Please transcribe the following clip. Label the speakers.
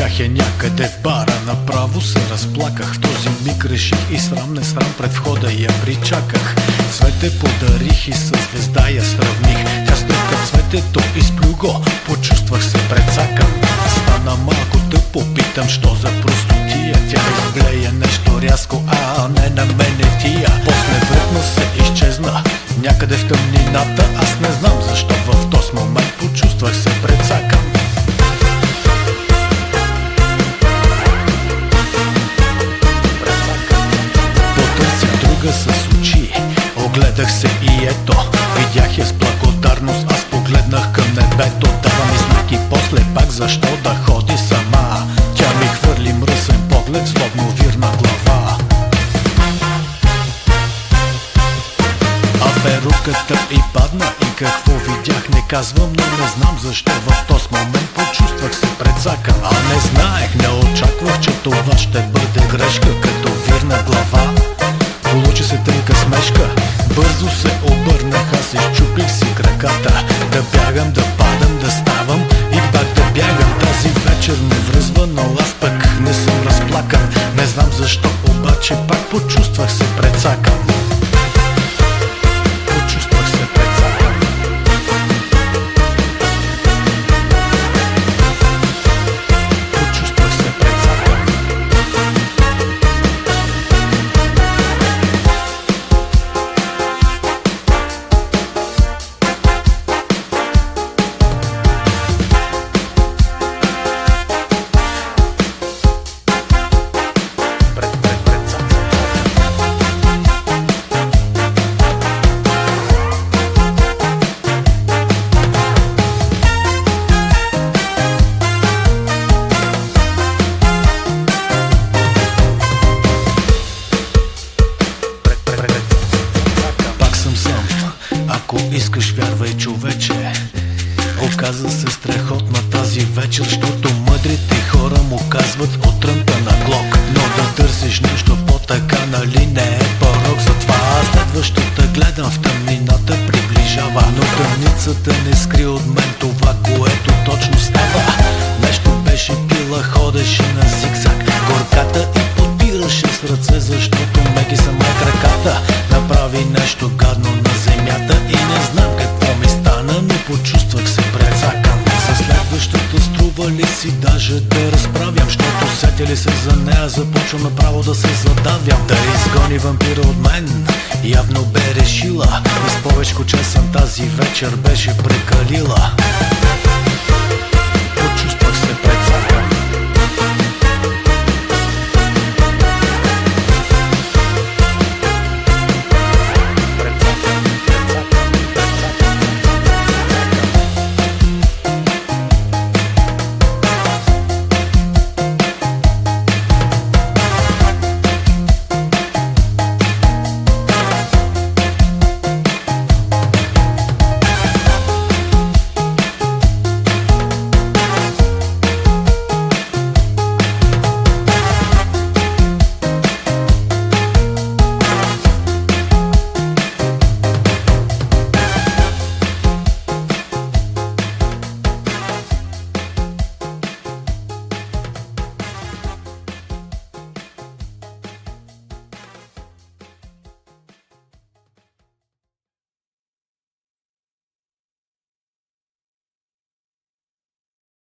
Speaker 1: Видях я някъде в бара, направо се разплаках. В този миг реших и срам не срам, пред входа я причаках. Цвете подарих и със звезда я сравних. Тя стъпка цветето и сплюго, почувствах се прецакан. Стана малко тъпо, питам, що за простотия. Тя изблея нещо рязко, а не на мене тия. После врътна се изчезна някъде в тъмнината. Аз не знам защо в този момент почувствах се прецакан. Потърсих друга с очи, огледах се и ето, видях я с благодарност. Аз погледнах към небето, дава ми знаки после пак защо да ходи сама. Тя ми хвърли мръсен поглед, злобно вирна глава. А перуката и падна и какво видях не казвам, но не знам защо в този момент почувствах се прецакан. А не знаех, не очаквах, че това ще бъде грешка, като вирна глава. Получи се тънка смешка, бързо се обърнах, аз изчупих си краката. Да бягам, да падам, да ставам и пак да бягам. Тази вечер ме връзва, но аз пък не съм разплакан. Не знам защо, обаче пак почувствах се прецакан. Почувствах се прецакан. Почувствах се прецакан. Ако искаш, вярвай, човече. Оказа се страхотна тази вечер, защото мъдрите хора му казват от трънта на глок. Но да търсиш нещо по-така, нали не е порок. Затова следващата гледам в тъмнината приближава. Но тъмницата не скри от мен това, което точно става. Нещо беше пила, ходеше на зигзаг горката и подпираше с ръце, защото ме ги са май краката. Направи нещо гадно на земята и не знам какво ми стана, но почувствах се прецакан. За следващата струва ли си даже да разправям, защото сетя ли се за нея, започвам направо да се задавям. Да изгони вампира от мен, явно бе решила, и с повечко чесън тази вечер беше прекалила.